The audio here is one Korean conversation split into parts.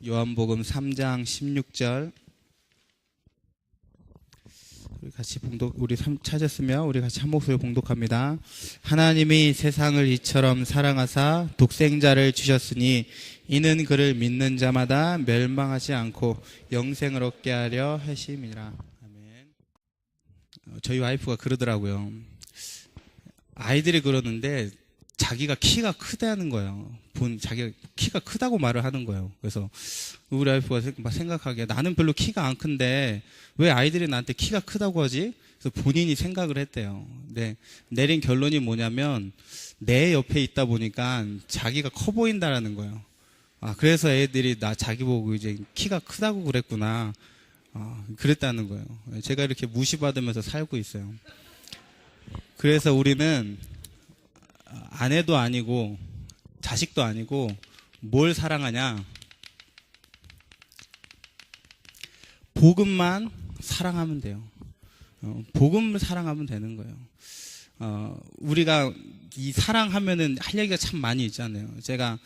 요한복음 3장 16절 우리 같이 찾았으면 우리 같이 한 목소리로 봉독합니다. 하나님이 세상을 이처럼 사랑하사 독생자를 주셨으니 이는 그를 믿는 자마다 멸망하지 않고 영생을 얻게 하려 하심이라. 아멘. 저희 와이프가 그러더라고요. 아이들이 그러는데 자기가 키가 크다는 거예요. 자기가 키가 크다고 말을 하는 거예요. 그래서 우리 와이프가 생각하기에 나는 별로 키가 안 큰데 왜 아이들이 나한테 키가 크다고 하지? 그래서 본인이 생각을 했대요. 근데 내린 결론이 뭐냐면 내 옆에 있다 보니까 자기가 커 보인다라는 거예요. 그래서 애들이 자기 보고 이제 키가 크다고 그랬구나. 그랬다는 거예요. 제가 이렇게 무시받으면서 살고 있어요. 그래서 우리는 아내도 아니고 자식도 아니고 뭘 사랑하냐? 복음만 사랑하면 돼요. 복음을 사랑하면 되는 거예요. 우리가 이 사랑하면은 할 얘기가 참 많이 있잖아요. 제가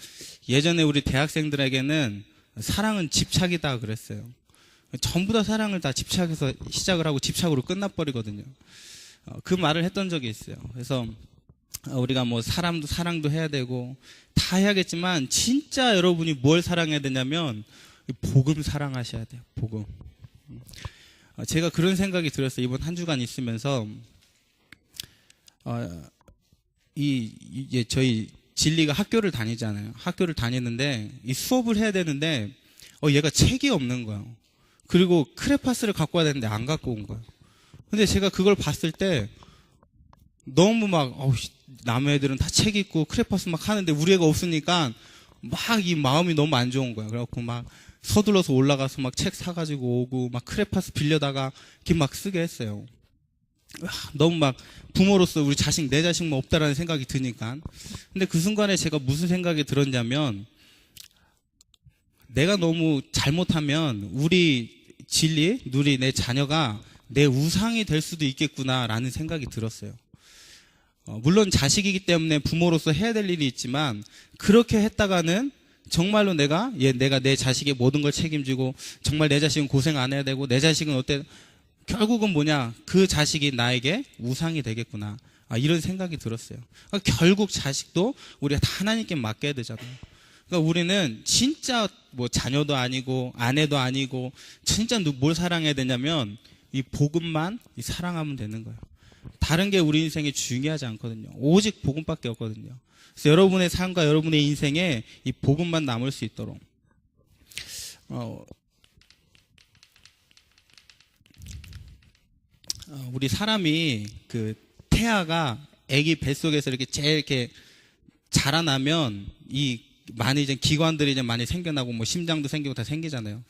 예전에 우리 대학생들에게는 사랑은 집착이다 그랬어요. 전부 다 사랑을 다 집착해서 시작을 하고 집착으로 끝나버리거든요. 그 말을 했던 적이 있어요. 그래서 우리가 뭐 사랑도 해야 되고 다 해야겠지만 진짜 여러분이 뭘 사랑해야 되냐면 복음 사랑하셔야 돼요. 복음. 제가 그런 생각이 들었어요. 이번 한 주간 있으면서 이제 저희 진리가 학교를 다니잖아요. 학교를 다니는데 이 수업을 해야 되는데 얘가 책이 없는 거예요. 그리고 크레파스를 갖고 와야 되는데 안 갖고 온 거예요. 근데 제가 그걸 봤을 때 너무 남의 애들은 다 책 있고 크레파스 막 하는데 우리 애가 없으니까 막 이 마음이 너무 안 좋은 거야. 그래갖고 막 서둘러서 올라가서 막 책 사가지고 오고 막 크레파스 빌려다가 이렇게 막 쓰게 했어요. 너무 막 부모로서 우리 내 자식만 없다라는 생각이 드니까. 근데 그 순간에 제가 무슨 생각이 들었냐면 내가 너무 잘못하면 우리 내 자녀가 내 우상이 될 수도 있겠구나라는 생각이 들었어요. 물론 자식이기 때문에 부모로서 해야 될 일이 있지만 그렇게 했다가는 정말로 내가 내 자식의 모든 걸 책임지고 정말 내 자식은 고생 안 해야 되고 내 자식은 결국은 그 자식이 나에게 우상이 되겠구나. 이런 생각이 들었어요. 결국 자식도 우리가 다 하나님께 맡겨야 되잖아요. 그러니까 우리는 진짜 자녀도 아니고 아내도 아니고 진짜 뭘 사랑해야 되냐면 이 복음만 사랑하면 되는 거예요. 다른 게 우리 인생에 중요하지 않거든요. 오직 복음밖에 없거든요. 그래서 여러분의 삶과 여러분의 인생에 이 복음만 남을 수 있도록 우리 사람이 태아가 아기 뱃속에서 이렇게 자라나면 많이 이제 기관들이 이제 많이 생겨나고 심장도 생기고 다 생기잖아요.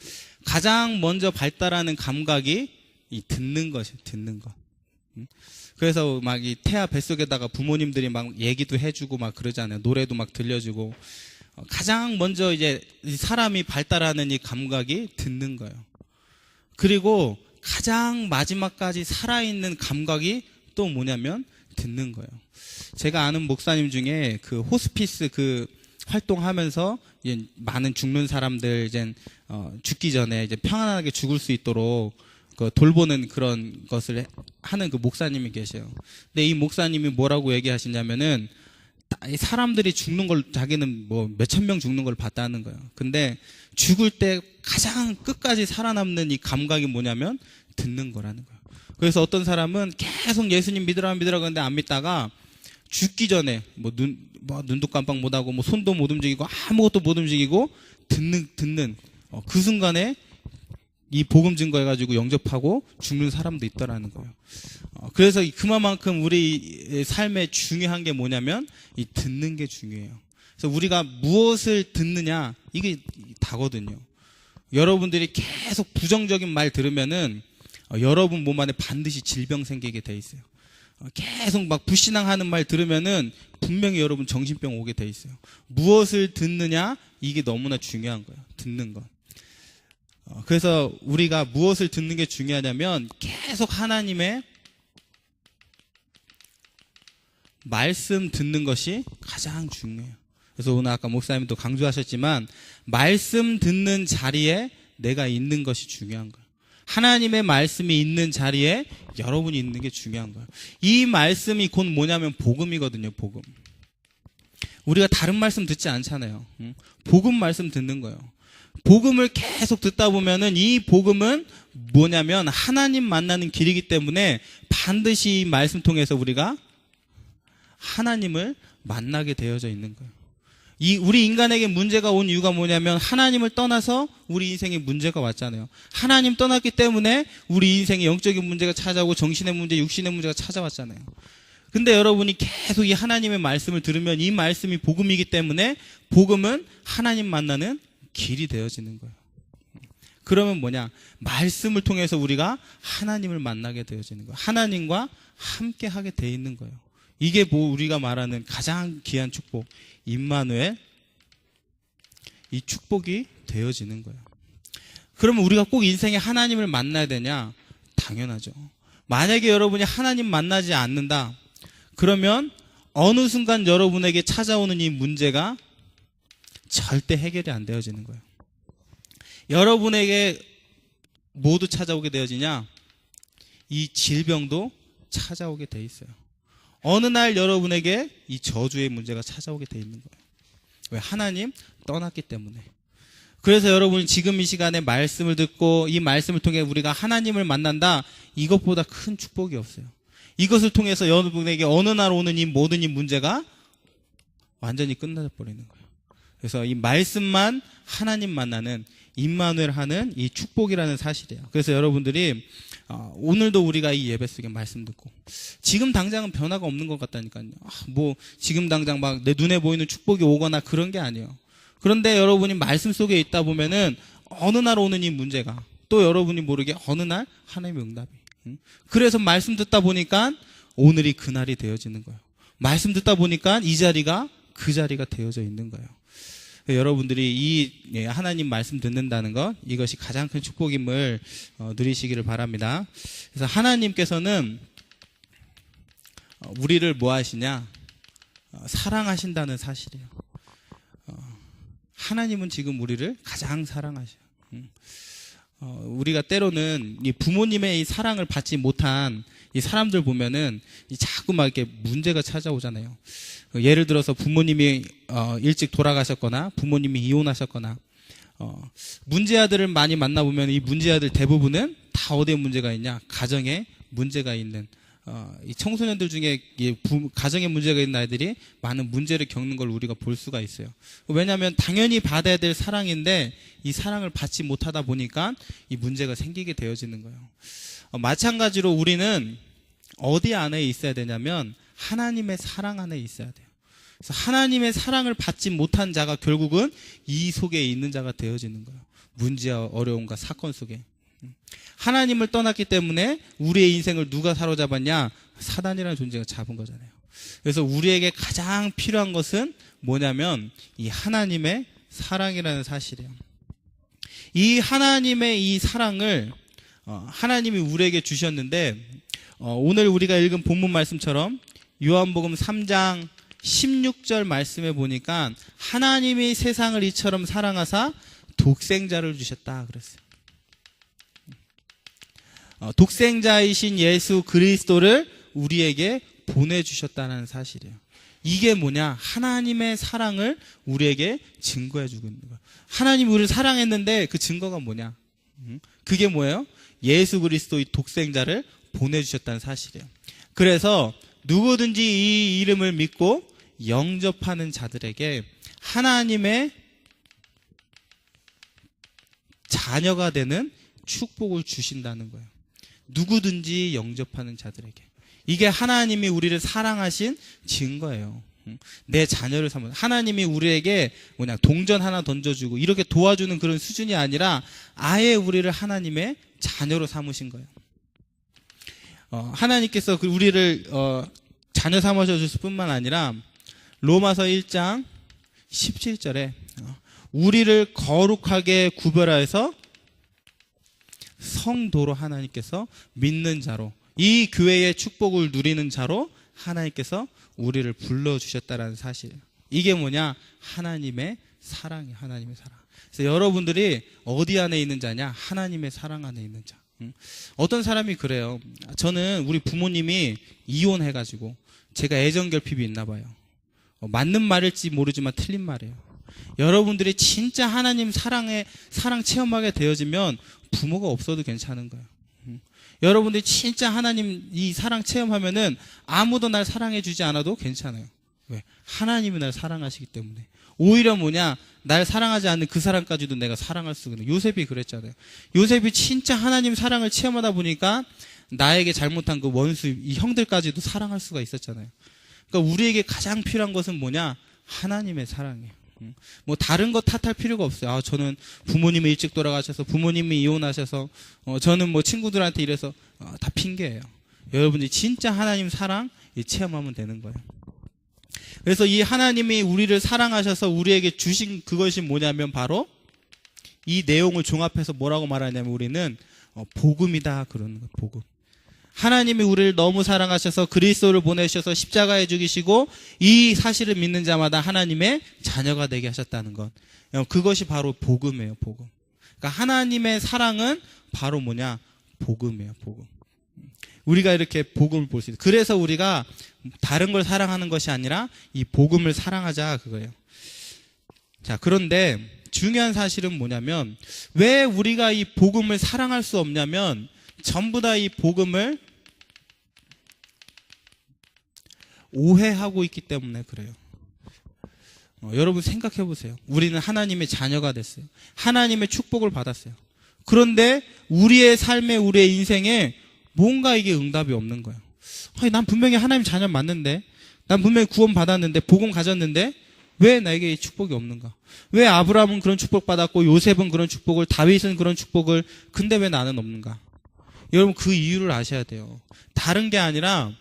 가장 먼저 발달하는 감각이 듣는 것이에요. 듣는 것. 그래서 막 이 태아 뱃속에다가 부모님들이 막 얘기도 해주고 막 그러잖아요. 노래도 막 들려주고. 가장 먼저 이제 사람이 발달하는 이 감각이 듣는 거예요. 그리고 가장 마지막까지 살아있는 감각이 또 뭐냐면 듣는 거예요. 제가 아는 목사님 중에 호스피스 활동하면서 이제 많은 죽는 사람들 이제 죽기 전에 이제 평안하게 죽을 수 있도록 돌보는 그런 것을 하는 목사님이 계세요. 근데 이 목사님이 뭐라고 얘기하시냐면은 사람들이 죽는 걸 자기는 몇천 명 죽는 걸 봤다는 거예요. 근데 죽을 때 가장 끝까지 살아남는 이 감각이 뭐냐면 듣는 거라는 거예요. 그래서 어떤 사람은 계속 예수님 믿으라 그러는데 안 믿다가 죽기 전에 눈도 깜빡 못하고 손도 못 움직이고 아무것도 못 움직이고 듣는 그 순간에 이 복음 증거해가지고 영접하고 죽는 사람도 있더라는 거예요. 그래서 그만큼 우리 삶에 중요한 게 뭐냐면 이 듣는 게 중요해요. 그래서 우리가 무엇을 듣느냐 이게 다거든요. 여러분들이 계속 부정적인 말 들으면은 여러분 몸 안에 반드시 질병 생기게 돼 있어요. 계속 불신앙하는 말 들으면은 분명히 여러분 정신병 오게 돼 있어요. 무엇을 듣느냐 이게 너무나 중요한 거예요. 듣는 것. 그래서 우리가 무엇을 듣는 게 중요하냐면 계속 하나님의 말씀 듣는 것이 가장 중요해요. 그래서 오늘 아까 목사님도 강조하셨지만 말씀 듣는 자리에 내가 있는 것이 중요한 거예요. 하나님의 말씀이 있는 자리에 여러분이 있는 게 중요한 거예요. 이 말씀이 곧 뭐냐면 복음이거든요. 복음. 우리가 다른 말씀 듣지 않잖아요. 복음 말씀 듣는 거예요. 복음을 계속 듣다 보면은 이 복음은 뭐냐면 하나님 만나는 길이기 때문에 반드시 이 말씀 통해서 우리가 하나님을 만나게 되어져 있는 거예요. 우리 인간에게 문제가 온 이유가 뭐냐면 하나님을 떠나서 우리 인생에 문제가 왔잖아요. 하나님 떠났기 때문에 우리 인생에 영적인 문제가 찾아오고 정신의 문제, 육신의 문제가 찾아왔잖아요. 근데 여러분이 계속 이 하나님의 말씀을 들으면 이 말씀이 복음이기 때문에 복음은 하나님 만나는 길이 되어지는 거예요. 그러면 뭐냐? 말씀을 통해서 우리가 하나님을 만나게 되어지는 거예요. 하나님과 함께 하게 돼 있는 거예요. 이게 우리가 말하는 가장 귀한 축복, 임마누엘, 이 축복이 되어지는 거예요. 그러면 우리가 꼭 인생에 하나님을 만나야 되냐? 당연하죠. 만약에 여러분이 하나님 만나지 않는다, 그러면 어느 순간 여러분에게 찾아오는 이 문제가 절대 해결이 안 되어지는 거예요. 여러분에게 모두 찾아오게 되어지냐? 이 질병도 찾아오게 돼 있어요. 어느 날 여러분에게 이 저주의 문제가 찾아오게 돼 있는 거예요. 왜? 하나님 떠났기 때문에. 그래서 여러분이 지금 이 시간에 말씀을 듣고 이 말씀을 통해 우리가 하나님을 만난다, 이것보다 큰 축복이 없어요. 이것을 통해서 여러분에게 어느 날 오는 이 모든 이 문제가 완전히 끝나버리는 거예요. 그래서 이 말씀만 하나님 만나는 임마누엘 하는 이 축복이라는 사실이에요. 그래서 여러분들이 오늘도 우리가 이 예배 속에 말씀 듣고 지금 당장은 변화가 없는 것 같다니까요. 뭐 지금 당장 막 내 눈에 보이는 축복이 오거나 그런 게 아니에요. 그런데 여러분이 말씀 속에 있다 보면은 어느 날 오는 이 문제가 또 여러분이 모르게 어느 날 하나님의 응답이. 그래서 말씀 듣다 보니까 오늘이 그날이 되어지는 거예요. 말씀 듣다 보니까 이 자리가 그 자리가 되어져 있는 거예요. 여러분들이 이 하나님 말씀 듣는다는 것, 이것이 가장 큰 축복임을 누리시기를 바랍니다. 그래서 하나님께서는 우리를 뭐 하시냐? 사랑하신다는 사실이에요. 하나님은 지금 우리를 가장 사랑하셔요. 우리가 때로는 이 부모님의 이 사랑을 받지 못한 이 사람들 보면은 자꾸 막 이렇게 문제가 찾아오잖아요. 예를 들어서 부모님이 일찍 돌아가셨거나 부모님이 이혼하셨거나 문제아들을 많이 만나보면 이 문제아들 대부분은 다 어디에 문제가 있냐? 가정에 문제가 있는 이 청소년들 중에 가정에 문제가 있는 아이들이 많은 문제를 겪는 걸 우리가 볼 수가 있어요. 왜냐하면 당연히 받아야 될 사랑인데 이 사랑을 받지 못하다 보니까 이 문제가 생기게 되어지는 거예요. 마찬가지로 우리는 어디 안에 있어야 되냐면 하나님의 사랑 안에 있어야 돼요. 그래서 하나님의 사랑을 받지 못한 자가 결국은 이 속에 있는 자가 되어지는 거예요. 문제와 어려움과 사건 속에. 하나님을 떠났기 때문에 우리의 인생을 누가 사로잡았냐? 사단이라는 존재가 잡은 거잖아요. 그래서 우리에게 가장 필요한 것은 뭐냐면 이 하나님의 사랑이라는 사실이에요. 이 하나님의 이 사랑을 하나님이 우리에게 주셨는데 오늘 우리가 읽은 본문 말씀처럼 요한복음 3장 16절 말씀에 보니까 하나님이 세상을 이처럼 사랑하사 독생자를 주셨다 그랬어요. 독생자이신 예수 그리스도를 우리에게 보내주셨다는 사실이에요. 이게 뭐냐? 하나님의 사랑을 우리에게 증거해주고 있는 거예요. 하나님이 우리를 사랑했는데 그 증거가 뭐냐? 그게 뭐예요? 예수 그리스도의 독생자를 보내주셨다는 사실이에요. 그래서 누구든지 이 이름을 믿고 영접하는 자들에게 하나님의 자녀가 되는 축복을 주신다는 거예요. 누구든지 영접하는 자들에게. 이게 하나님이 우리를 사랑하신 증거예요. 내 자녀를 삼아. 하나님이 우리에게 뭐냐 동전 하나 던져주고 이렇게 도와주는 그런 수준이 아니라 아예 우리를 하나님의 자녀로 삼으신 거예요. 하나님께서 우리를 자녀 삼으셨을 뿐만 아니라 로마서 1장 17절에 우리를 거룩하게 구별하여서 성도로 하나님께서 믿는 자로 이 교회의 축복을 누리는 자로 하나님께서 우리를 불러주셨다는 사실. 이게 뭐냐? 하나님의 사랑이에요. 하나님의 사랑. 그래서 여러분들이 어디 안에 있는 자냐? 하나님의 사랑 안에 있는 자. 어떤 사람이 그래요. 저는 우리 부모님이 이혼해가지고 제가 애정결핍이 있나 봐요. 맞는 말일지 모르지만 틀린 말이에요. 여러분들이 진짜 하나님 사랑 체험하게 되어지면 부모가 없어도 괜찮은 거예요. 여러분들이 진짜 하나님 이 사랑 체험하면은 아무도 날 사랑해 주지 않아도 괜찮아요. 왜? 하나님이 날 사랑하시기 때문에. 오히려 뭐냐? 날 사랑하지 않는 그 사람까지도 내가 사랑할 수가 있는. 요셉이 그랬잖아요. 요셉이 진짜 하나님 사랑을 체험하다 보니까 나에게 잘못한 그 원수, 이 형들까지도 사랑할 수가 있었잖아요. 그러니까 우리에게 가장 필요한 것은 뭐냐? 하나님의 사랑이에요. 뭐 다른 거 탓할 필요가 없어요. 아, 저는 부모님이 일찍 돌아가셔서, 부모님이 이혼하셔서, 저는 뭐 친구들한테 이래서, 다 핑계예요. 여러분들이 진짜 하나님 사랑 체험하면 되는 거예요. 그래서 이 하나님이 우리를 사랑하셔서 우리에게 주신 그것이 뭐냐면 바로 이 내용을 종합해서 뭐라고 말하냐면 우리는 복음이다 그러는 거예요. 복음. 하나님이 우리를 너무 사랑하셔서 그리스도를 보내셔서 십자가에 죽이시고 이 사실을 믿는 자마다 하나님의 자녀가 되게 하셨다는 것. 그것이 바로 복음이에요. 복음. 그러니까 하나님의 사랑은 바로 뭐냐? 복음이에요. 복음. 우리가 이렇게 복음을 볼 수 있어요. 그래서 우리가 다른 걸 사랑하는 것이 아니라 이 복음을 사랑하자 그거예요. 자, 그런데 중요한 사실은 뭐냐면 왜 우리가 이 복음을 사랑할 수 없냐면 전부 다 이 복음을 오해하고 있기 때문에 그래요. 여러분 생각해 보세요. 우리는 하나님의 자녀가 됐어요. 하나님의 축복을 받았어요. 그런데 우리의 삶에, 우리의 인생에 뭔가 이게 응답이 없는 거예요. 아니, 난 분명히 하나님 자녀 맞는데, 난 분명히 구원 받았는데, 복음 가졌는데 왜 나에게 이 축복이 없는가? 왜 아브라함은 그런 축복 받았고 요셉은 그런 축복을, 다윗은 그런 축복을, 근데 왜 나는 없는가? 여러분 그 이유를 아셔야 돼요. 다른 게 아니라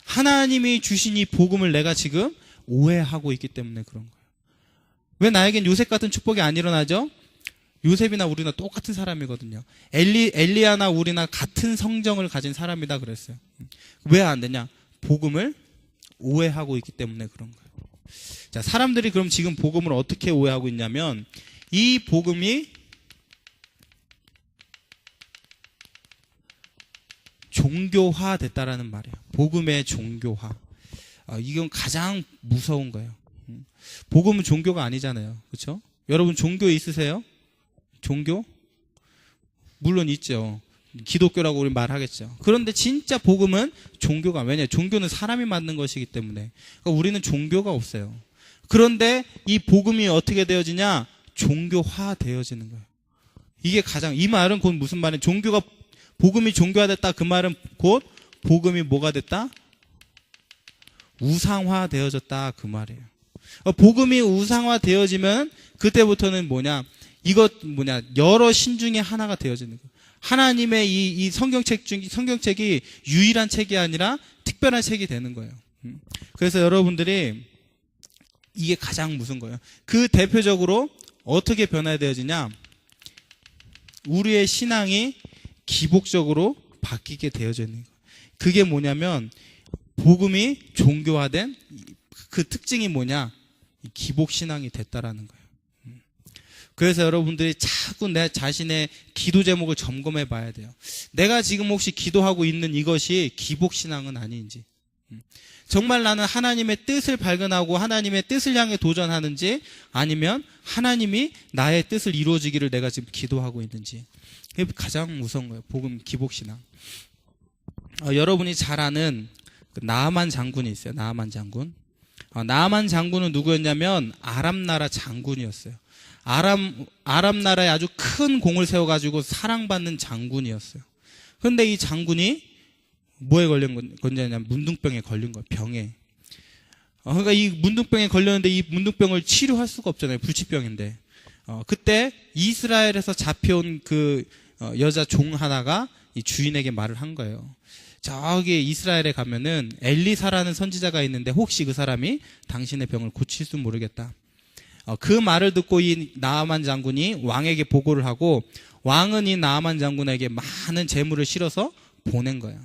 하나님이 주신 이 복음을 내가 지금 오해하고 있기 때문에 그런 거예요. 왜 나에겐 요셉 같은 축복이 안 일어나죠? 요셉이나 우리나 똑같은 사람이거든요. 엘리야나 우리나 같은 성정을 가진 사람이다 그랬어요. 왜 안 되냐? 복음을 오해하고 있기 때문에 그런 거예요. 자, 사람들이 그럼 지금 복음을 어떻게 오해하고 있냐면 이 복음이 종교화 됐다라는 말이에요. 복음의 종교화. 이건 가장 무서운 거예요. 복음은 종교가 아니잖아요. 그렇죠? 여러분 종교 있으세요? 종교? 물론 있죠. 기독교라고 우리 말하겠죠. 그런데 진짜 복음은 종교가, 왜냐? 종교는 사람이 만든 것이기 때문에. 그러니까 우리는 종교가 없어요. 그런데 이 복음이 어떻게 되어지냐? 종교화 되어지는 거예요. 이게 가장, 이 말은 곧 무슨 말이냐? 복음이 종교화됐다. 그 말은 곧 복음이 뭐가 됐다? 우상화 되어졌다. 그 말이에요. 복음이 우상화 되어지면 그때부터는 뭐냐? 여러 신 중에 하나가 되어지는 거예요. 하나님의 이 성경책이 유일한 책이 아니라 특별한 책이 되는 거예요. 그래서 여러분들이 이게 가장 무슨 거예요? 그 대표적으로 어떻게 변화되어지냐? 우리의 신앙이 기복적으로 바뀌게 되어져 있는 거예요. 그게 뭐냐면 복음이 종교화된 그 특징이 뭐냐? 기복신앙이 됐다라는 거예요. 그래서 여러분들이 자꾸 내 자신의 기도 제목을 점검해 봐야 돼요. 내가 지금 혹시 기도하고 있는 이것이 기복신앙은 아닌지, 정말 나는 하나님의 뜻을 발견하고 하나님의 뜻을 향해 도전하는지, 아니면 하나님이 나의 뜻을 이루어지기를 내가 지금 기도하고 있는지. 그게 가장 무서운 거예요. 복음 기복신앙. 여러분이 잘 아는 나아만 장군이 있어요. 나아만 장군. 나아만 장군은 누구였냐면 아람 나라 장군이었어요. 아람 나라에 아주 큰 공을 세워가지고 사랑받는 장군이었어요. 그런데 이 장군이 뭐에 걸린 건냐면 문둥병에 걸린 거예요. 병에. 그러니까 이 문둥병에 걸렸는데 이 문둥병을 치료할 수가 없잖아요. 불치병인데. 그때 이스라엘에서 잡혀온 그 여자 종 하나가 이 주인에게 말을 한 거예요. 저기 이스라엘에 가면은 엘리사라는 선지자가 있는데 혹시 그 사람이 당신의 병을 고칠 수 모르겠다. 그 말을 듣고 이 나아만 장군이 왕에게 보고를 하고, 왕은 이 나아만 장군에게 많은 재물을 실어서 보낸 거예요.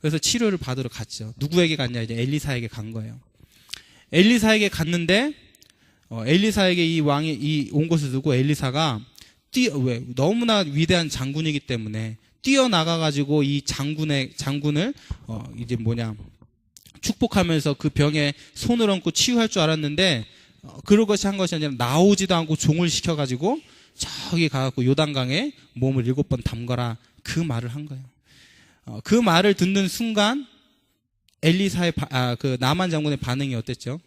그래서 치료를 받으러 갔죠. 누구에게 갔냐? 이제 엘리사에게 간 거예요. 엘리사에게 갔는데 엘리사에게 이 왕이 이 온 것을 두고 엘리사가 왜 너무나 위대한 장군이기 때문에 뛰어나가가지고 이 장군을 이제 축복하면서 그 병에 손을 얹고 치유할 줄 알았는데 그런 것이 한 것이 아니라 나오지도 않고 종을 시켜가지고 저기 가갖고 요단강에 몸을 7번 담가라 그 말을 한 거예요. 그 말을 듣는 순간 엘리사의 그 나만 장군의 반응이 어땠죠?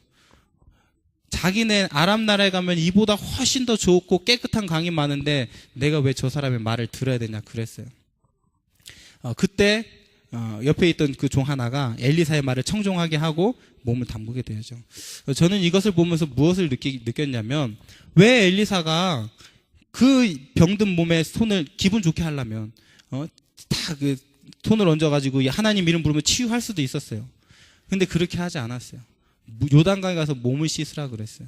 자기네 아람 나라에 가면 이보다 훨씬 더 좋고 깨끗한 강이 많은데 내가 왜 저 사람의 말을 들어야 되냐 그랬어요. 그때 옆에 있던 그 종 하나가 엘리사의 말을 청종하게 하고 몸을 담그게 되죠. 저는 이것을 보면서 무엇을 느꼈냐면 왜 엘리사가 그 병든 몸에 손을 기분 좋게 하려면 다 그 손을 얹어가지고 하나님 이름 부르면 치유할 수도 있었어요. 근데 그렇게 하지 않았어요. 요단강에 가서 몸을 씻으라 그랬어요.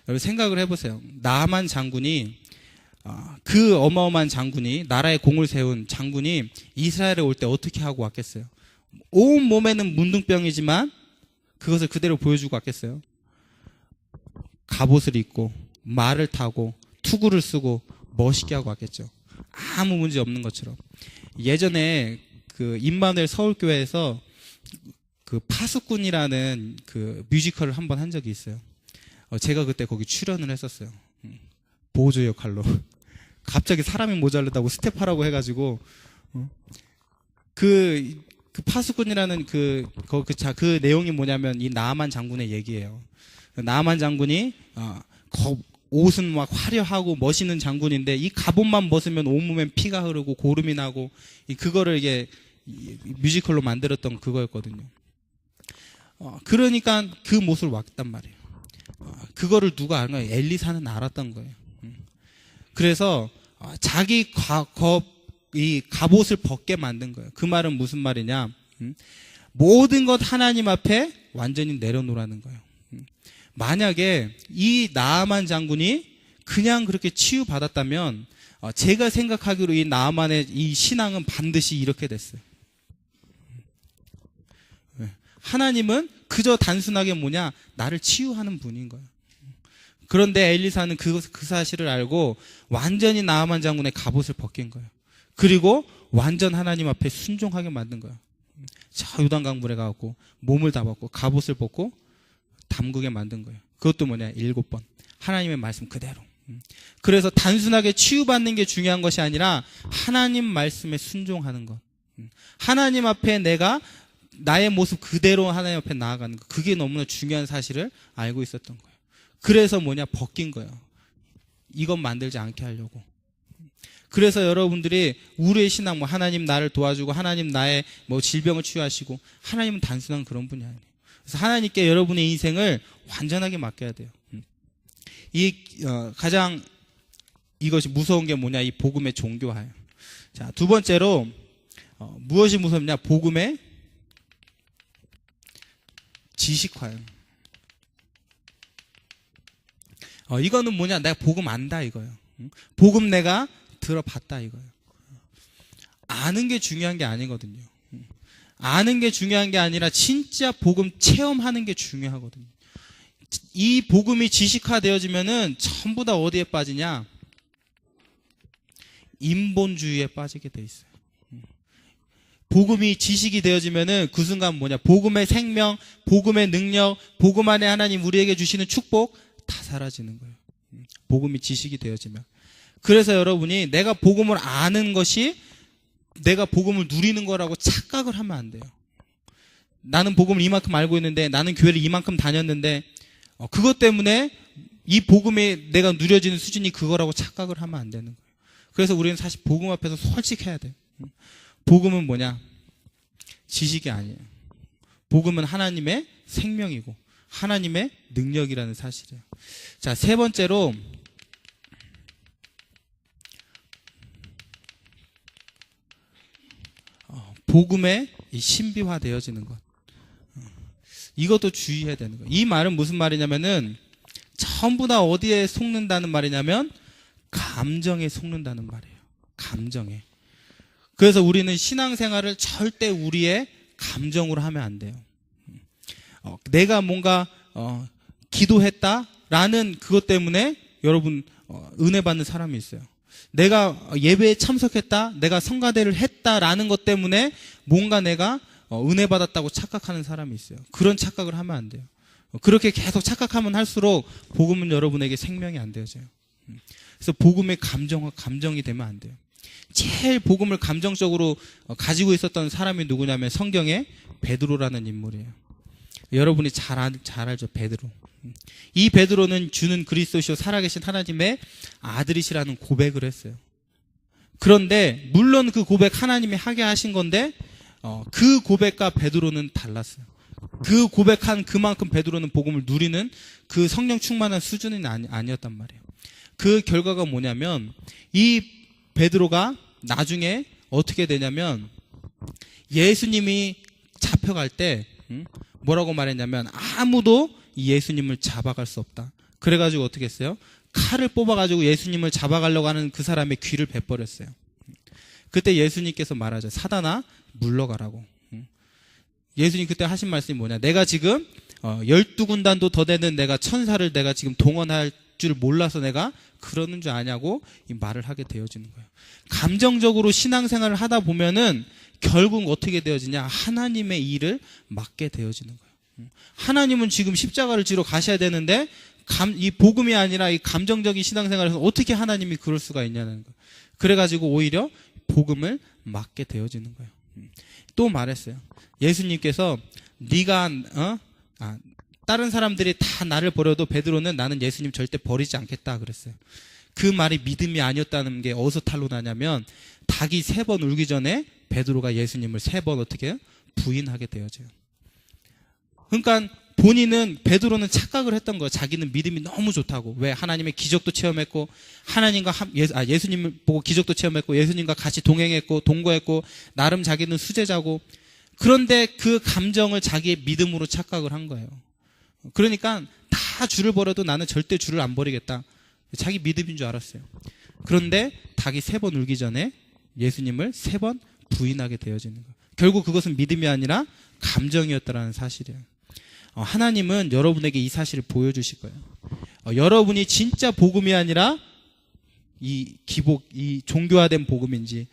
여러분 생각을 해보세요. 나만 장군이 그 어마어마한 장군이 나라의 공을 세운 장군이 이스라엘에 올 때 어떻게 하고 왔겠어요? 온 몸에는 문둥병이지만 그것을 그대로 보여주고 왔겠어요? 갑옷을 입고 말을 타고 투구를 쓰고 멋있게 하고 왔겠죠. 아무 문제 없는 것처럼. 예전에 그 임마누엘 서울교회에서 그 파수꾼이라는 그 뮤지컬을 한번 한 적이 있어요. 제가 그때 거기 출연을 했었어요. 보조 역할로. 갑자기 사람이 모자르다고 스텝하라고 해가지고 그 파수꾼이라는 그 내용이 뭐냐면 이 나아만 장군의 얘기예요. 나아만 장군이 옷은 막 화려하고 멋있는 장군인데 이 갑옷만 벗으면 온몸엔 피가 흐르고 고름이 나고 그거를 이게 뮤지컬로 만들었던 그거였거든요. 그러니까 그 모습을 왔단 말이에요. 그거를 누가 아는 거예요? 엘리사는 알았던 거예요. 그래서 자기 이 갑옷을 벗게 만든 거예요. 그 말은 무슨 말이냐? 모든 것 하나님 앞에 완전히 내려놓으라는 거예요. 만약에 이 나아만 장군이 그냥 그렇게 치유받았다면 제가 생각하기로 이 나아만의 이 신앙은 반드시 이렇게 됐어요. 하나님은 그저 단순하게 나를 치유하는 분인 거예요. 그런데 엘리사는 그 사실을 알고 완전히 나아만 장군의 갑옷을 벗긴 거예요. 그리고 완전 하나님 앞에 순종하게 만든 거예요. 저 요단강 물에 가갖고 몸을 담았고 갑옷을 벗고 담그게 만든 거예요. 그것도 7번. 하나님의 말씀 그대로. 그래서 단순하게 치유받는 게 중요한 것이 아니라 하나님 말씀에 순종하는 것. 하나님 앞에 내가 나의 모습 그대로 하나님 앞에 나아가는 것. 그게 너무나 중요한 사실을 알고 있었던 거예요. 그래서 벗긴 거예요. 이것 만들지 않게 하려고. 그래서 여러분들이 우리의 신앙, 하나님 나를 도와주고 하나님 나의 질병을 치유하시고 하나님은 단순한 그런 분이 아니에요. 그래서 하나님께 여러분의 인생을 완전하게 맡겨야 돼요. 가장 이것이 무서운 게 이 복음의 종교화예요. 자, 두 번째로 무엇이 무섭냐? 복음의 지식화예요. 이거는 내가 복음 안다 이거예요. 복음 내가 들어봤다 이거예요. 아는 게 중요한 게 아니거든요. 아는 게 중요한 게 아니라 진짜 복음 체험하는 게 중요하거든요. 이 복음이 지식화되어지면은 전부 다 어디에 빠지냐? 인본주의에 빠지게 돼 있어요. 복음이 지식이 되어지면은 그 순간 복음의 생명, 복음의 능력, 복음 안에 하나님 우리에게 주시는 축복 다 사라지는 거예요. 복음이 지식이 되어지면. 그래서 여러분이 내가 복음을 아는 것이 내가 복음을 누리는 거라고 착각을 하면 안 돼요. 나는 복음을 이만큼 알고 있는데, 나는 교회를 이만큼 다녔는데 그것 때문에 이 복음에 내가 누려지는 수준이 그거라고 착각을 하면 안 되는 거예요. 그래서 우리는 사실 복음 앞에서 솔직해야 돼요. 복음은 지식이 아니에요. 복음은 하나님의 생명이고 하나님의 능력이라는 사실이에요. 자, 세 번째로 복음의 신비화되어지는 것. 이것도 주의해야 되는 거예요. 이 말은 무슨 말이냐면은 전부 다 어디에 속는다는 말이냐면 감정에 속는다는 말이에요. 감정에. 그래서 우리는 신앙생활을 절대 우리의 감정으로 하면 안 돼요. 내가 뭔가 기도했다라고 라는 그것 때문에 여러분 은혜 받는 사람이 있어요. 내가 예배에 참석했다, 내가 성가대를 했다라는 것 때문에 뭔가 내가 은혜 받았다고 착각하는 사람이 있어요. 그런 착각을 하면 안 돼요. 그렇게 계속 착각하면 할수록 복음은 여러분에게 생명이 안 되어져요. 그래서 복음의 감정이 되면 안 돼요. 제일 복음을 감정적으로 가지고 있었던 사람이 누구냐면 성경에 베드로라는 인물이에요. 여러분이 잘 알죠, 베드로. 이 베드로는 주는 그리스도시요 살아계신 하나님의 아들이시라는 고백을 했어요. 그런데 물론 그 고백 하나님이 하게 하신 건데 그 고백과 베드로는 달랐어요. 그 고백한 그만큼 베드로는 복음을 누리는 그 성령 충만한 수준은 아니었단 말이에요. 그 결과가 뭐냐면 이 베드로가 나중에 어떻게 되냐면 예수님이 잡혀갈 때 뭐라고 말했냐면 아무도 이 예수님을 잡아갈 수 없다. 그래가지고 어떻게 했어요? 칼을 뽑아가지고 예수님을 잡아가려고 하는 그 사람의 귀를 베버렸어요. 그때 예수님께서 말하죠. 사단아 물러가라고. 예수님 그때 하신 말씀이 뭐냐. 내가 지금 12군단도 더 되는 내가 천사를 내가 지금 동원할 줄 몰라서 내가 그러는 줄 아냐고 이 말을 하게 되어지는 거예요. 감정적으로 신앙생활을 하다 보면은 결국 어떻게 되어지냐. 하나님의 일을 맡게 되어지는 거예요. 하나님은 지금 십자가를 지러 가셔야 되는데 이 복음이 아니라 이 감정적인 신앙생활에서 어떻게 하나님이 그럴 수가 있냐는 거예요. 그래가지고 오히려 복음을 맡게 되어지는 거예요. 또 말했어요. 예수님께서 네가 다른 사람들이 다 나를 버려도 베드로는 나는 예수님 절대 버리지 않겠다 그랬어요. 그 말이 믿음이 아니었다는 게 어디서 탄로나냐면 닭이 3번 울기 전에 베드로가 예수님을 3번 어떻게 해요? 부인하게 되어져요. 그러니까 본인은 베드로는 착각을 했던 거예요. 자기는 믿음이 너무 좋다고. 왜? 하나님의 기적도 체험했고 하나님과 예수님을 보고 기적도 체험했고 예수님과 같이 동행했고 동거했고 나름 자기는 수제자고. 그런데 그 감정을 자기의 믿음으로 착각을 한 거예요. 그러니까 다 주를 버려도 나는 절대 주를 안 버리겠다. 자기 믿음인 줄 알았어요. 그런데 닭이 3번 울기 전에 예수님을 3번 부인하게 되어지는 거예요. 결국 그것은 믿음이 아니라 감정이었다라는 사실이에요. 하나님은 여러분에게 이 사실을 보여주실 거예요. 여러분이 진짜 복음이 아니라 이 종교화된 복음인지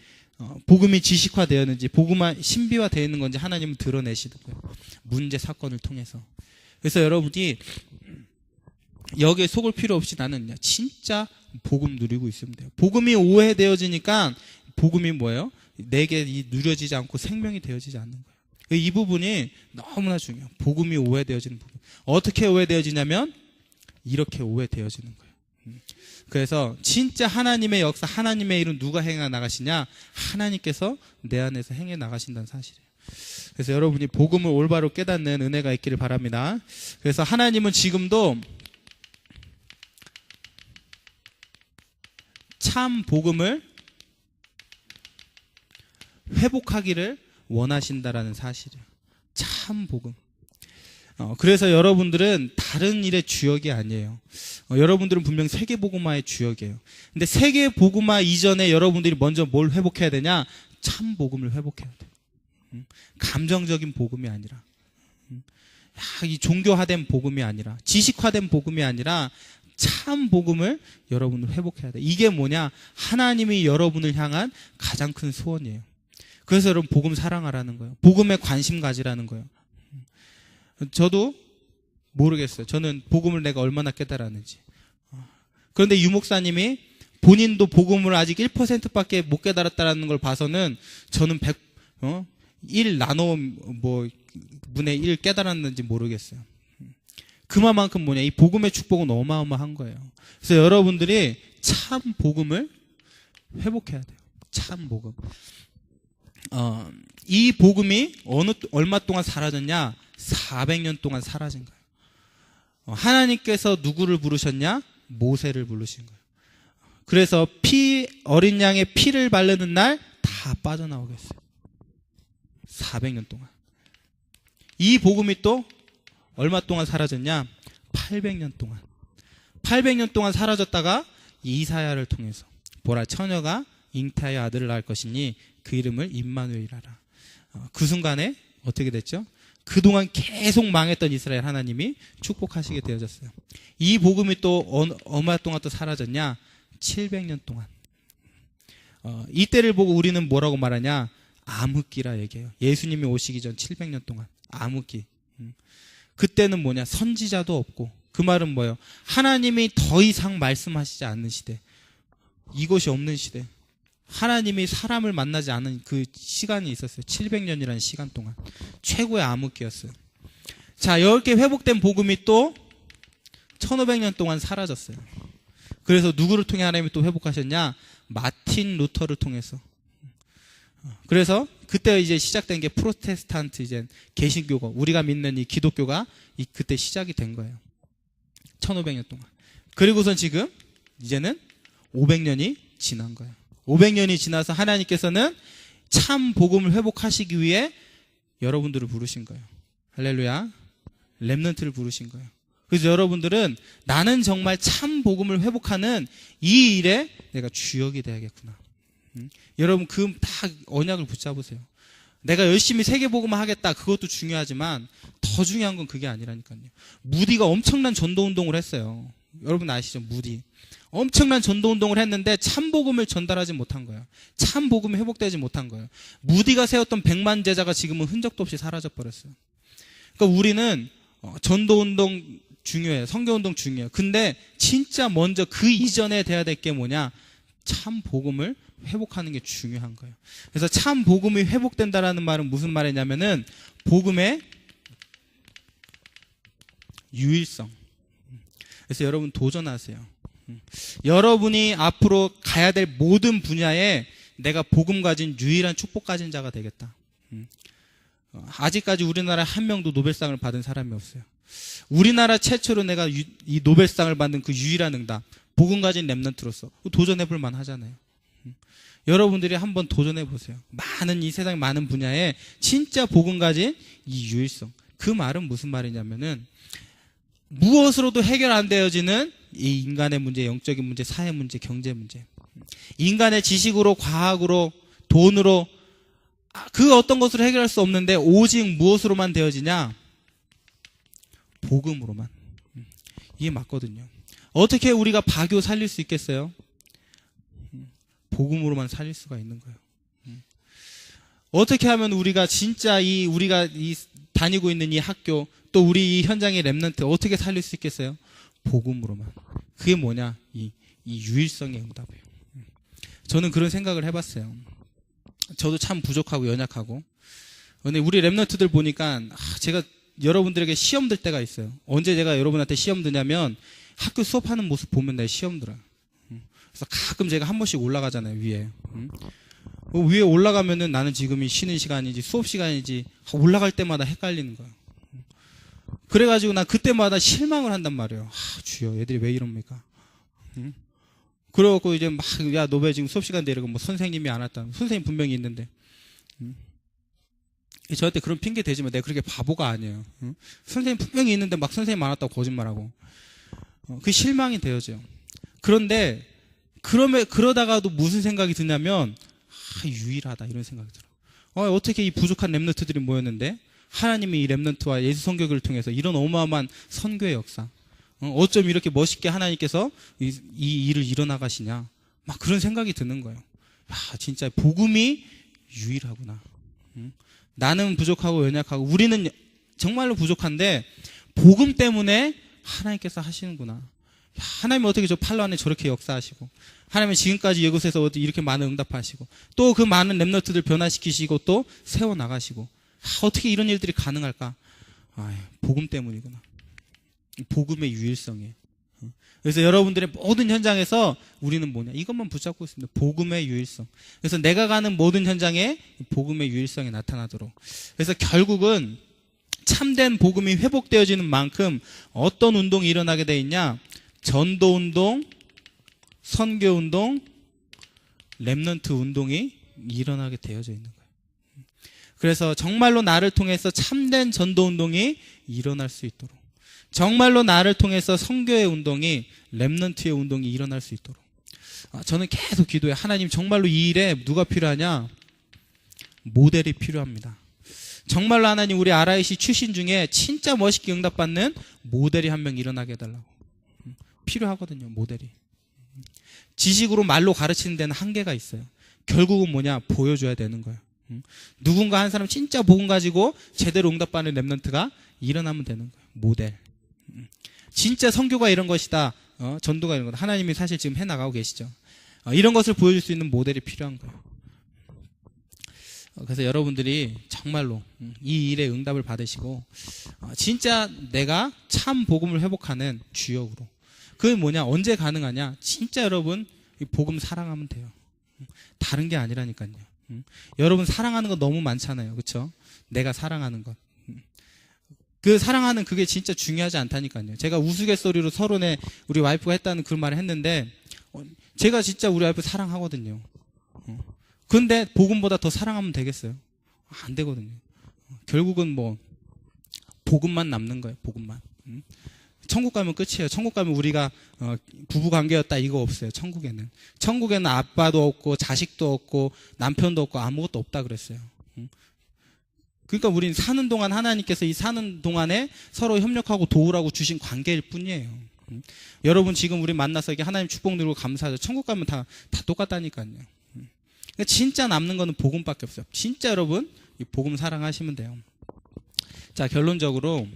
복음이 지식화되었는지 복음화 신비화되어 있는 건지 하나님은 드러내시는 거예요. 문제 사건을 통해서. 그래서 여러분이 여기에 속을 필요 없이 나는 진짜 복음 누리고 있으면 돼요. 복음이 오해되어지니까 복음이 뭐예요? 내게 누려지지 않고 생명이 되어지지 않는 거예요. 이 부분이 너무나 중요해요. 복음이 오해되어지는 부분. 어떻게 오해되어지냐면 이렇게 오해되어지는 거예요. 그래서 진짜 하나님의 역사, 하나님의 일은 누가 행해 나가시냐? 하나님께서 내 안에서 행해 나가신다는 사실이에요. 그래서 여러분이 복음을 올바로 깨닫는 은혜가 있기를 바랍니다. 그래서 하나님은 지금도 참 복음을 회복하기를 원하신다라는 사실이에요. 참 복음. 그래서 여러분들은 다른 일의 주역이 아니에요. 여러분들은 분명 세계복음화의 주역이에요. 근데 세계복음화 이전에 여러분들이 먼저 뭘 회복해야 되냐? 참 복음을 회복해야 돼요. 감정적인 복음이 아니라 이 종교화된 복음이 아니라 지식화된 복음이 아니라 참 복음을 여러분은 회복해야 돼요. 이게 뭐냐? 하나님이 여러분을 향한 가장 큰 소원이에요. 그래서 여러분 복음 사랑하라는 거예요. 복음에 관심 가지라는 거예요. 저도 모르겠어요. 저는 복음을 내가 얼마나 깨달았는지. 그런데 유 목사님이 본인도 복음을 아직 1%밖에 못 깨달았다는 걸 봐서는 저는 1 나눠 분의 1 깨달았는지 모르겠어요. 그만큼 뭐냐? 이 복음의 축복은 어마어마한 거예요. 그래서 여러분들이 참 복음을 회복해야 돼요. 참 복음. 이 복음이 얼마 동안 사라졌냐? 400년 동안 사라진 거예요. 하나님께서 누구를 부르셨냐? 모세를 부르신 거예요. 그래서 어린 양의 피를 바르는 날 다 빠져나오겠어요. 400년 동안. 이 복음이 또 얼마 동안 사라졌냐? 800년 동안. 800년 동안 사라졌다가 이사야를 통해서 보라 처녀가 잉태하여 아들을 낳을 것이니 그 이름을 임마누엘이라. 그 순간에 어떻게 됐죠? 그동안 계속 망했던 이스라엘 하나님이 축복하시게 되어졌어요. 이 복음이 또 얼마 동안 또 사라졌냐? 700년 동안. 이때를 보고 우리는 뭐라고 말하냐? 암흑기라 얘기해요. 예수님이 오시기 전 700년 동안 암흑기. 그때는 뭐냐? 선지자도 없고, 그 말은 뭐예요? 하나님이 더 이상 말씀하시지 않는 시대, 이것이 없는 시대, 하나님이 사람을 만나지 않은 그 시간이 있었어요. 700년이라는 시간 동안 최고의 암흑기였어요. 자, 이렇게 회복된 복음이 또 1500년 동안 사라졌어요. 그래서 누구를 통해 하나님이 또 회복하셨냐? 마틴 루터를 통해서. 그래서 그때 이제 시작된 게 프로테스탄트, 이제 개신교가, 우리가 믿는 이 기독교가 그때 시작이 된 거예요. 1500년 동안. 그리고선 지금 이제는 500년이 지난 거예요. 500년이 지나서 하나님께서는 참 복음을 회복하시기 위해 여러분들을 부르신 거예요. 할렐루야. 렘넌트를 부르신 거예요. 그래서 여러분들은 나는 정말 참 복음을 회복하는 이 일에 내가 주역이 돼야겠구나. 여러분 그 다 언약을 붙잡으세요. 내가 열심히 세계복음을 하겠다, 그것도 중요하지만 더 중요한 건 그게 아니라니까요. 무디가 엄청난 전도운동을 했어요. 여러분 아시죠? 무디 엄청난 전도운동을 했는데 참복음을 전달하지 못한 거예요. 참복음이 회복되지 못한 거예요. 무디가 세웠던 100만 제자가 지금은 흔적도 없이 사라져버렸어요. 그러니까 우리는 전도운동 중요해요. 선교운동 중요해요. 근데 진짜 먼저 그 이전에 돼야 될 게 뭐냐? 참복음을 회복하는 게 중요한 거예요. 그래서 참 복음이 회복된다라는 말은 무슨 말이냐면은 복음의 유일성. 그래서 여러분 도전하세요. 여러분이 앞으로 가야 될 모든 분야에 내가 복음 가진 유일한 축복 가진 자가 되겠다. 아직까지 우리나라에 한 명도 노벨상을 받은 사람이 없어요. 우리나라 최초로 내가 이 노벨상을 받는 그 유일한 응답, 복음 가진 렘넌트로서 도전해볼 만하잖아요. 여러분들이 한번 도전해보세요. 많은 이 세상 많은 분야에 진짜 복음 가진 이 유일성. 그 말은 무슨 말이냐면은 무엇으로도 해결 안 되어지는 이 인간의 문제, 영적인 문제, 사회 문제, 경제 문제, 인간의 지식으로, 과학으로, 돈으로 그 어떤 것으로 해결할 수 없는데 오직 무엇으로만 되어지냐? 복음으로만. 이게 맞거든요. 어떻게 우리가 바교 살릴 수 있겠어요? 복음으로만 살릴 수가 있는 거예요. 어떻게 하면 우리가 진짜 우리가 다니고 있는 이 학교, 또 우리 이 현장의 렘넌트 어떻게 살릴 수 있겠어요? 복음으로만. 그게 뭐냐? 이 유일성의 응답이에요. 저는 그런 생각을 해봤어요. 저도 참 부족하고 연약하고. 근데 우리 렘넌트들 보니까 제가 여러분들에게 시험 들 때가 있어요. 언제 제가 여러분한테 시험 드냐면 학교 수업하는 모습 보면 내 시험 들어요. 그래서 가끔 제가 한 번씩 올라가잖아요, 위에. 위에 올라가면은 나는 지금이 쉬는 시간인지 수업 시간인지 올라갈 때마다 헷갈리는 거예요. 그래가지고 난 그때마다 실망을 한단 말이에요. 주여, 얘들이 왜 이럽니까? 그래갖고 이제 막, 야, 너 왜 지금 수업 시간인데 이러고 뭐 선생님이 안 왔다. 선생님 분명히 있는데. 저한테 그런 핑계 대지만 내가 그렇게 바보가 아니에요. 선생님 분명히 있는데 막 선생님 안 왔다고 거짓말하고. 그게 실망이 되어져요. 그런데 그러다가도 무슨 생각이 드냐면 유일하다 이런 생각이 들어요. 어떻게 이 부족한 렘넌트들이 모였는데 하나님이 이 렘넌트와 예수 선교를 통해서 이런 어마어마한 선교의 역사, 어쩜 이렇게 멋있게 하나님께서 이 일을 이뤄나가시냐, 막 그런 생각이 드는 거예요. 진짜 복음이 유일하구나. 나는 부족하고 연약하고 우리는 정말로 부족한데 복음 때문에 하나님께서 하시는구나. 하나님은 어떻게 저 팔로 안에 저렇게 역사하시고, 하나님은 지금까지 이곳에서 이렇게 많은 응답하시고, 또 그 많은 렘넌트들 변화시키시고 또 세워나가시고, 어떻게 이런 일들이 가능할까? 복음 때문이구나. 복음의 유일성이에요. 그래서 여러분들의 모든 현장에서 우리는 뭐냐? 이것만 붙잡고 있습니다. 복음의 유일성. 그래서 내가 가는 모든 현장에 복음의 유일성이 나타나도록. 그래서 결국은 참된 복음이 회복되어지는 만큼 어떤 운동이 일어나게 돼 있냐? 전도운동, 선교운동, 렘넌트 운동이 일어나게 되어져 있는 거예요. 그래서 정말로 나를 통해서 참된 전도운동이 일어날 수 있도록, 정말로 나를 통해서 선교의 운동이, 렘넌트의 운동이 일어날 수 있도록 저는 계속 기도해요. 하나님, 정말로 이 일에 누가 필요하냐? 모델이 필요합니다. 정말로 하나님 우리 RIC 출신 중에 진짜 멋있게 응답받는 모델이 한 명 일어나게 해달라고. 필요하거든요, 모델이. 지식으로 말로 가르치는 데는 한계가 있어요. 결국은 뭐냐? 보여줘야 되는 거예요. 누군가 한 사람 진짜 복음 가지고 제대로 응답받는 렘넌트가 일어나면 되는 거예요. 모델. 진짜 선교가 이런 것이다. 전도가 이런 거다. 하나님이 사실 지금 해나가고 계시죠. 이런 것을 보여줄 수 있는 모델이 필요한 거예요. 그래서 여러분들이 정말로 이 일에 응답을 받으시고 진짜 내가 참 복음을 회복하는 주역으로. 그게 뭐냐? 언제 가능하냐? 진짜 여러분 이 복음 사랑하면 돼요. 다른 게 아니라니까요. 여러분 사랑하는 거 너무 많잖아요. 그렇죠? 내가 사랑하는 것. 그 사랑하는 그게 진짜 중요하지 않다니까요. 제가 우스갯소리로 서론에 우리 와이프가 했다는 그 말을 했는데 제가 진짜 우리 와이프 사랑하거든요. 근데 복음보다 더 사랑하면 되겠어요? 안 되거든요. 결국은 뭐 복음만 남는 거예요. 복음만. 천국 가면 끝이에요. 천국 가면 우리가 부부관계였다 이거 없어요. 천국에는 아빠도 없고 자식도 없고 남편도 없고 아무것도 없다 그랬어요. 그러니까 우린 사는 동안 하나님께서 이 사는 동안에 서로 협력하고 도우라고 주신 관계일 뿐이에요. 여러분 지금 우리 만나서 이게 하나님 축복 누리고 감사하죠. 천국 가면 다 똑같다니까요. 그러니까 진짜 남는 거는 복음밖에 없어요. 진짜 여러분 이 복음 사랑하시면 돼요. 자, 결론적으로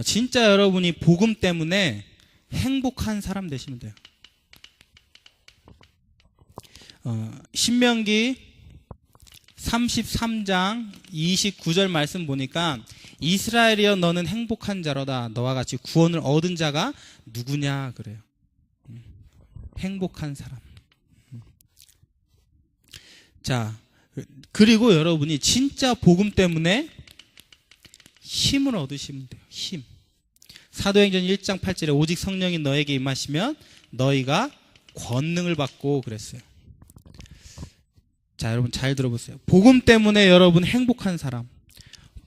진짜 여러분이 복음 때문에 행복한 사람 되시면 돼요. 신명기 33장 29절 말씀 보니까 이스라엘이여 너는 행복한 자로다. 너와 같이 구원을 얻은 자가 누구냐 그래요. 행복한 사람. 자, 그리고 여러분이 진짜 복음 때문에 힘을 얻으시면 돼요. 힘. 사도행전 1장 8절에 오직 성령이 너에게 임하시면 너희가 권능을 받고 그랬어요. 자, 여러분 잘 들어보세요. 복음 때문에 여러분 행복한 사람,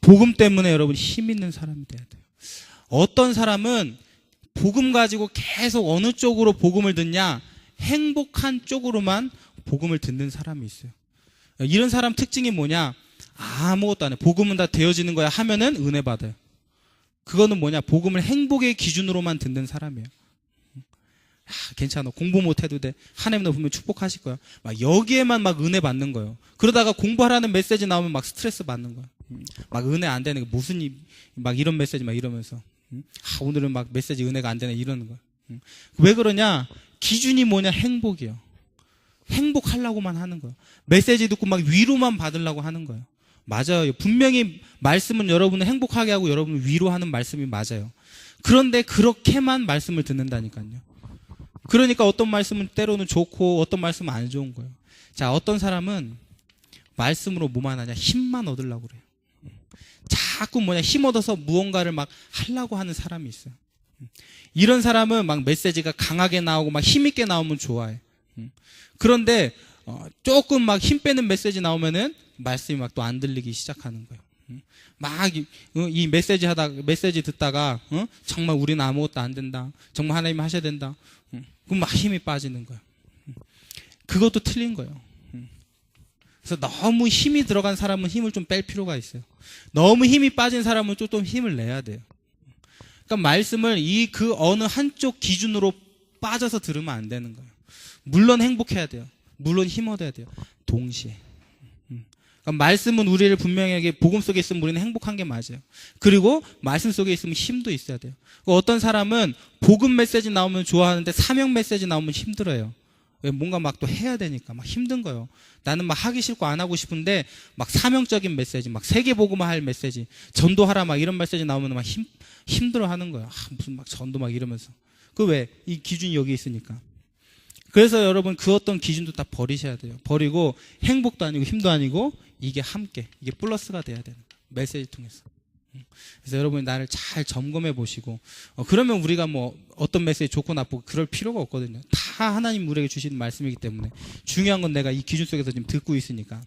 복음 때문에 여러분 힘 있는 사람이 돼야 돼요. 어떤 사람은 복음 가지고 계속 어느 쪽으로 복음을 듣냐? 행복한 쪽으로만 복음을 듣는 사람이 있어요. 이런 사람 특징이 뭐냐? 아무것도 안 해. 복음은 다 되어지는 거야 하면은 은혜 받아요. 그거는 뭐냐? 복음을 행복의 기준으로만 듣는 사람이에요. 괜찮아. 공부 못해도 돼. 하나님 너 보면 축복하실 거야. 막 여기에만 막 은혜 받는 거예요. 그러다가 공부하라는 메시지 나오면 막 스트레스 받는 거야. 막 은혜 안 되는 거 무슨 막 이런 메시지 막 이러면서 오늘은 막 메시지 은혜가 안 되네 이러는 거야. 왜 그러냐? 기준이 뭐냐? 행복이요. 행복하려고만 하는 거예요. 메시지 듣고 막 위로만 받으려고 하는 거예요. 맞아요. 분명히 말씀은 여러분을 행복하게 하고 여러분을 위로하는 말씀이 맞아요. 그런데 그렇게만 말씀을 듣는다니까요. 그러니까 어떤 말씀은 때로는 좋고 어떤 말씀은 안 좋은 거예요. 자, 어떤 사람은 말씀으로 뭐만 하냐? 힘만 얻으려고 그래요. 자꾸 뭐냐? 힘 얻어서 무언가를 막 하려고 하는 사람이 있어요. 이런 사람은 막 메시지가 강하게 나오고 막 힘있게 나오면 좋아해. 그런데 조금 막 힘 빼는 메시지 나오면은 말씀이 막 또 안 들리기 시작하는 거예요. 막 이 메시지 듣다가 정말 우리는 아무것도 안 된다. 정말 하나님 하셔야 된다. 그럼 막 힘이 빠지는 거예요. 그것도 틀린 거예요. 그래서 너무 힘이 들어간 사람은 힘을 좀 뺄 필요가 있어요. 너무 힘이 빠진 사람은 좀 힘을 내야 돼요. 그러니까 말씀을 그 어느 한쪽 기준으로 빠져서 들으면 안 되는 거예요. 물론 행복해야 돼요. 물론 힘 얻어야 돼요. 동시에. 그러니까 말씀은 우리를 분명하게 복음 속에 있으면 우리는 행복한 게 맞아요. 그리고 말씀 속에 있으면 힘도 있어야 돼요. 어떤 사람은 복음 메시지 나오면 좋아하는데 사명 메시지 나오면 힘들어요. 왜? 뭔가 막 또 해야 되니까 막 힘든 거예요. 나는 막 하기 싫고 안 하고 싶은데 막 사명적인 메시지, 막 세계 복음화 할 메시지, 전도하라 막 이런 메시지 나오면 막 힘들어 하는 거예요. 무슨 막 전도 막 이러면서. 그 왜? 이 기준이 여기 있으니까. 그래서 여러분 그 어떤 기준도 다 버리셔야 돼요. 버리고 행복도 아니고 힘도 아니고 이게 함께, 이게 플러스가 돼야 되는 거예요. 메시지 통해서. 그래서 여러분이 나를 잘 점검해 보시고 그러면 우리가 뭐 어떤 메시지 좋고 나쁘고 그럴 필요가 없거든요. 다 하나님 우리에게 주시는 말씀이기 때문에 중요한 건 내가 이 기준 속에서 지금 듣고 있으니까.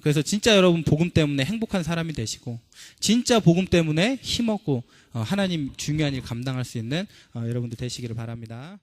그래서 진짜 여러분 복음 때문에 행복한 사람이 되시고 진짜 복음 때문에 힘없고 하나님 중요한 일 감당할 수 있는 여러분들 되시기를 바랍니다.